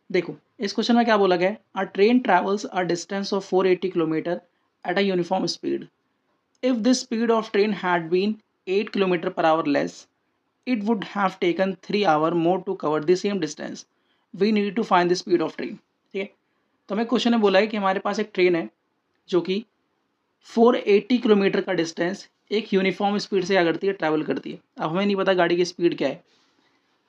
देखो इस क्वेश्चन में क्या बोला गया है, a train travels a distance of 480 kilometre at a uniform speed. If this speed of train had been 8 kilometre per hour less, it would have taken 3 hours more to cover the same distance. We need to find the speed of train. ठीक है, तो हमें question में बोला है कि हमारे पास एक ट्रेन है जो कि 480 किलोमीटर का डिस्टेंस एक यूनिफॉर्म स्पीड से क्या करती है, ट्रैवल करती है. अब हमें नहीं पता गाड़ी की स्पीड क्या है.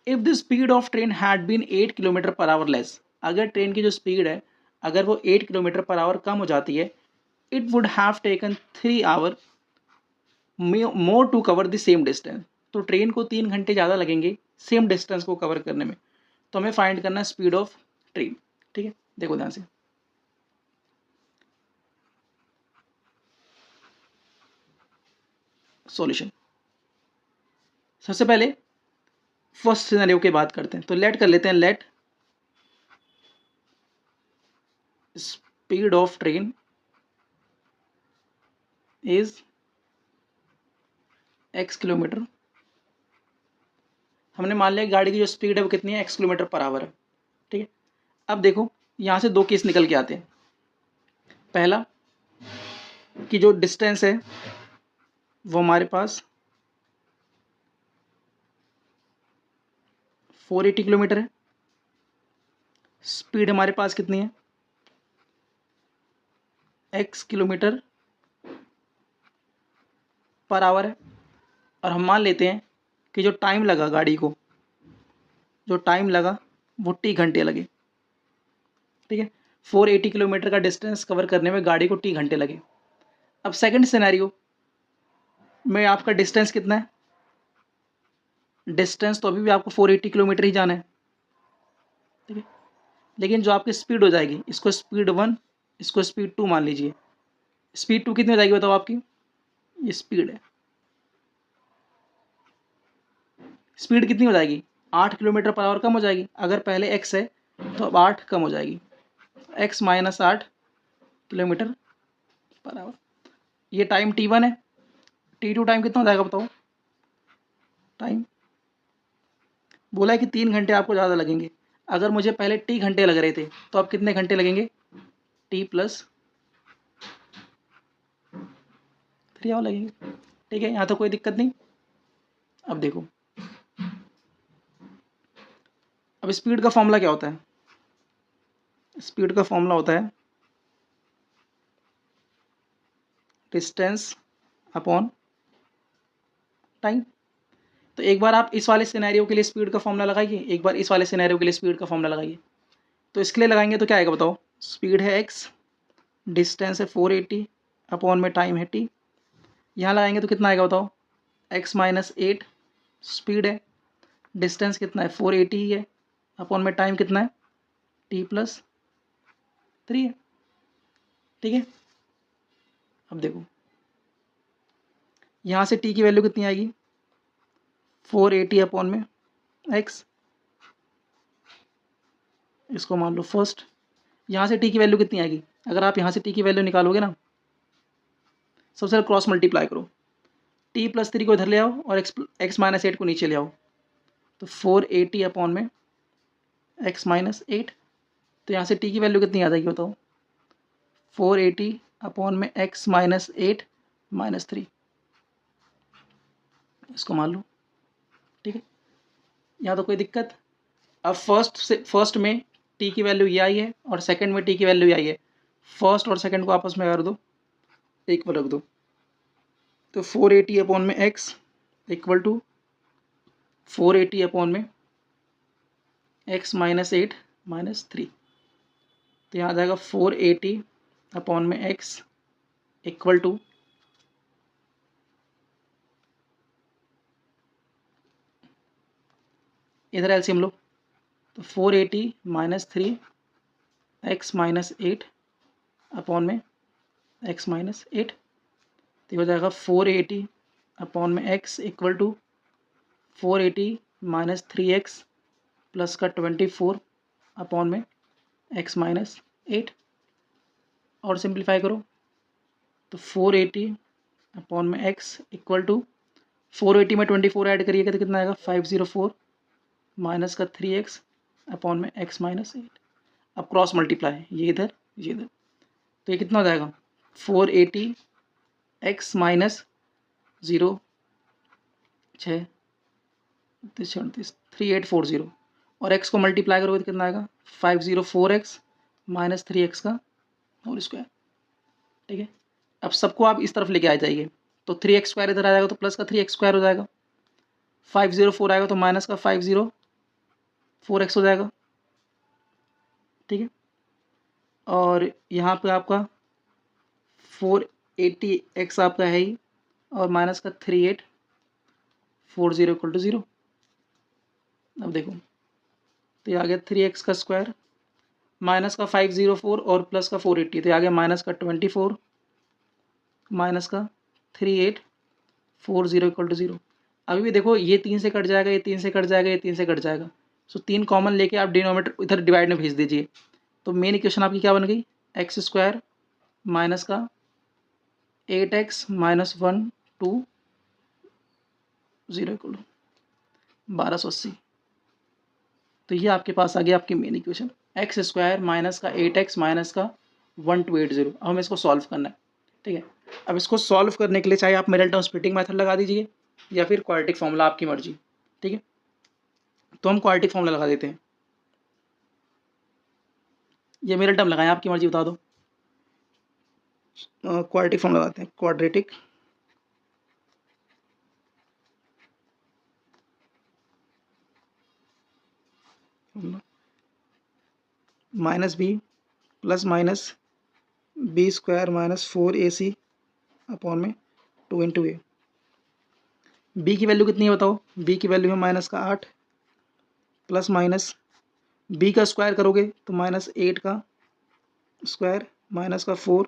If the speed of train had been 8 kilometre per hour less, अगर ट्रेन की जो स्पीड है अगर वो 8 किलोमीटर पर आवर कम हो जाती है, it would have taken 3 hour more to cover the same distance. तो ट्रेन को 3 घंटे ज़्यादा लगेंगे सेम डिस्टेंस को कवर करने में. तो हमें फाइंड करना है स्पीड ऑफ ट्रेन. ठीक है, देखो ध्यान से. सॉल्यूशन, सबसे पहले फर्स्ट सिनेरियो की बात करते हैं. तो लेट कर लेते हैं, let speed of train is x kilometre. हमने मान लिया गाड़ी की जो स्पीड है वो कितनी है, x किलोमीटर पर आवर है. ठीक है, अब देखो यहाँ से दो केस निकल के आते हैं. पहला कि जो डिस्टेंस है वो हमारे पास 480 किलोमीटर है. स्पीड हमारे पास कितनी है, x किलोमीटर पर आवर है. और हम मान लेते हैं कि जो टाइम लगा गाड़ी को, जो टाइम लगा वो t घंटे लगे. ठीक है, 480 किलोमीटर का डिस्टेंस कवर करने में गाड़ी को t घंटे लगे. अब सेकंड सिनेरियो में आपका डिस्टेंस कितना है, डिस्टेंस तो अभी भी आपको 480 किलोमीटर ही जाना है. ठीक है, लेकिन जो आपकी स्पीड हो जाएगी, इसको स्पीड 1, इसको स्पीड 2 मान लीजिए. स्पीड 2 कितनी हो जाएगी बताओ आपकी, ये स्पीड है. स्पीड कितनी हो जाएगी, 8 किलोमीटर पर आवर कम हो जाएगी. अगर पहले x है तो अब 8 कम हो जाएगी, x minus 8 kilometre per our. ये टाइम t1 है. t2 टाइम कितना हो जाएगा बताओ. टाइम बोला है कि 3 घंटे आपको ज़्यादा लगेंगे. अगर मुझे पहले t घंटे लग रहे थे तो अब कितने घंटे लगेंगे, t प्लस 3 और लगेंगे. ठीक है, यहाँ तो कोई दिक्कत नहीं. अब देखो, अब स्पीड का फॉर्मूला क्या होता है, स्पीड का फॉर्मूला होता है डिस्टेंस अपॉन टाइम. तो एक बार आप इस वाले सिनेरियो के लिए स्पीड का फॉर्मूला लगाइए, एक बार इस वाले सिनेरियो के लिए स्पीड का फॉर्मूला लगाइए. तो इसके लिए लगाएंगे तो क्या आएगा बताओ, स्पीड है x, डिस्टेंस है 480 अपॉन में टाइम है t. यहाँ लगाएंगे तो कितना आएगा बताओ, x माइनस 8 स्पीड है, डिस्टेंस कितना है 480 ही है, अपॉन में टाइम कितना है t प्लस 3 है. ठीक है, अब देखो यहाँ से t की वैल्यू कितनी आएगी, 480 अपॉन में x, इसको मान लो फर्स्ट. यहाँ से t की वैल्यू कितनी आएगी, अगर आप यहाँ से t की वैल्यू निकालोगे ना, सबसे पहले क्रॉस मल्टीप्लाई करो, t प्लस 3 को इधर ले आओ और x माइनस 8 को नीचे ले आओ. तो 480 अपॉन में x माइनस 8. तो यहाँ से t की वैल्यू कितनी आ जाएगी बताओ, 480 अपॉन में x माइनस 8 माइनस 3, इसको मान लो. ठीक है, यहाँ तो कोई दिक्कत. अब फर्स्ट में t की वैल्यू ये आई है और सेकंड में t की वैल्यू ये आई है. फर्स्ट और सेकंड को आपस में कर दो, एक पर रख दो. तो 480 अपॉन में x इक्वल टू 480 अपॉन में x माइनस 8 माइनस 3. तो यहाँ आ जाएगा 480 अपॉन में x इक्वल टू इधर एलसीएम लो. तो 480 माइनस 3 x माइनस 8 अपॉन में x माइनस 8. तो हो जाएगा 480 अपॉन में x equal to 480 minus 3x plus का 24 अपॉन में x माइनस 8. और सिंप्लीफाई करो तो 480 अपॉन में x इक्वल टू 480 में 24 ऐड करिएगा तो कितना आएगा 504 माइनस का 3x अपॉन में x माइनस 8. अब क्रॉस मल्टीप्लाई, ये इधर ये इधर, तो ये कितना हो जाएगा 480 x माइनस 0 6 38 3840, और x को मल्टीप्लाई करोगे तो कितना आएगा 504x माइनस 3x का होल स्क्वायर। ठीक है, अब सबको आप इस तरफ लेके आ जाइए, तो 3x स्क्वायर इधर आ जाएगा तो प्लस का 3x स्क्वायर हो जाएगा, 504 आएगा तो माइनस का 504x हो जाएगा। ठीक है, और यहाँ पे आपका 480x आपका है ही, और माइनस का 3840 इक्वल टू 0। अब देखो, तो ये आ गया 3x का स्क्वायर माइनस का 504 और प्लस का 480, तो ये आ गया माइनस का 24 माइनस का 3840 इक्वल टू 0। अभी भी देखो, ये 3 से कट जाएगा, ये 3 से कट जाएगा, ये 3 से कट जाएगा, सो 3 कॉमन लेके आप डिनोमीटर इधर डिवाइड में भेज दीजिए। तो मेन इक्वेशन आपकी क्या बन गई, एक्स स्क्वायर माइनस का 8x माइनस 120 इक्वल टू 1280। तो ये आपके पास आ गया आपकी main equation, x square minus का 8x माइनस का 1280। अब हमें इसको सॉल्व करना है। ठीक है, अब इसको सॉल्व करने के लिए चाहे आप मिडिल टर्म स्प्लिटिंग मेथड लगा दीजिए या फिर क्वाड्रेटिक फॉर्मूला, आपकी मर्जी। ठीक है, तो हम क्वाड्रेटिक फॉर्मूला लगा देते हैं, ये मिडिल टर्म लगाएं, आपकी मर्जी, बता दो। क्वाड्रेटिक फॉर्मूला लगाते हैं, quadratic minus B plus minus B square minus 4ac upon में 2 इंटू ए। बी की वैल्यू कितनी है बताओ, बी की वैल्यू है माइनस का 8 प्लस माइनस बी का स्क्वायर करोगे तो माइनस 8 का स्क्वायर माइनस का 4।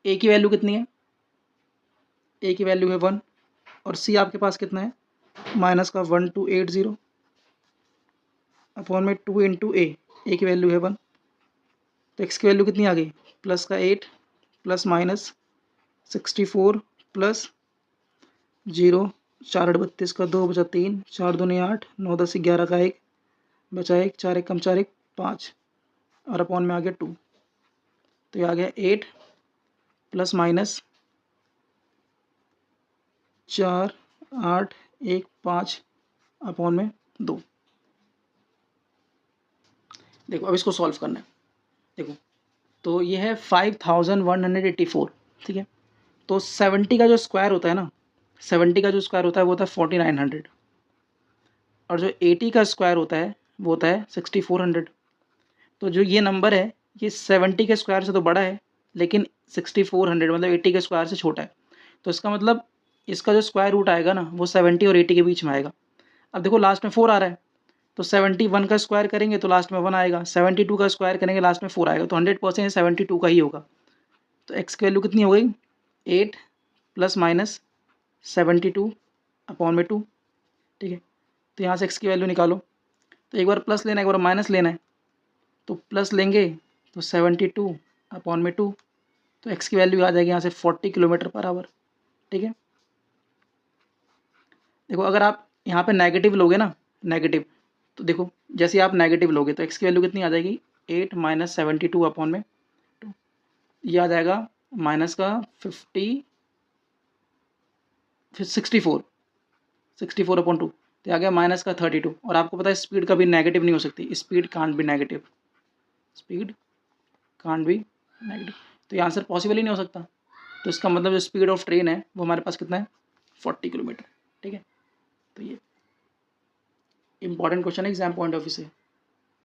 ए की वैल्यू कितनी है, ए की वैल्यू है 1, और सी आपके पास कितना है माइनस का 1280 अपॉन में 2 इंटू ए की वैल्यू है 1। तो एक्स की वैल्यू कितनी आ गई प्लस का 8 प्लस माइनस 64 प्लस 0, 4 8 32 का 2 बचा 3, 4 2 8, 9 10 11 का 1 बचा 1, 4 1 कम 4 1 5, और अपॉन में आ गया 2। तो ये आ गया 8 प्लस माइनस 4 8 1 5 अपॉन में 2। देखो अब इसको सॉल्व करना है। देखो, तो ये है 5184। ठीक है, तो 70 का जो स्क्वायर होता है ना, 70 का जो स्क्वायर होता है वो होता है 4900, और जो 80 का स्क्वायर होता है वो होता है 6400। तो जो ये नंबर है ये 70 के स्क्वायर से तो बड़ा है, लेकिन 6400 मतलब 80 के स्क्वायर से छोटा है। तो इसका मतलब इसका जो स्क्वायर रूट आएगा ना वो 70 और 80 के बीच में आएगा। अब देखो लास्ट में 4 आ रहा है, तो 71 का स्क्वायर करेंगे तो लास्ट में 1 आएगा, 72 का स्क्वायर करेंगे लास्ट में 4 आएगा, तो 100% 72 का ही होगा। तो एक्स की वैल्यू कितनी हो गई 8 प्लस माइनस 72 अपॉन में 2। ठीक है, तो यहाँ से एक्स की वैल्यू निकालो, तो एक बार प्लस लेना है एक बार माइनस लेना है, तो प्लस लेंगे तो 72 अपॉन में 2, तो एक्स की वैल्यू आ जाएगी यहाँ से 40 किलोमीटर पर आवर। ठीक है, देखो अगर आप यहाँ पे नेगेटिव लोगे ना, नेगेटिव, तो देखो जैसे आप नेगेटिव लोगे तो एक्स की वैल्यू कितनी आ जाएगी 8 माइनस 72 अपॉन में 2, ये आ जाएगा माइनस का 50 फिर 64 अपॉन 2, तो आ गया माइनस का 32। और आपको पता है स्पीड कभी नेगेटिव नहीं हो सकती, speed can't be negative, speed can't be negative, तो ये आंसर पॉसिबल ही नहीं हो सकता। तो इसका मतलब जो स्पीड ऑफ ट्रेन है वो हमारे पास कितना है 40 किलोमीटर। ठीक है, तो ये इंपॉर्टेंट क्वेश्चन है एग्जाम पॉइंट ऑफ व्यू से।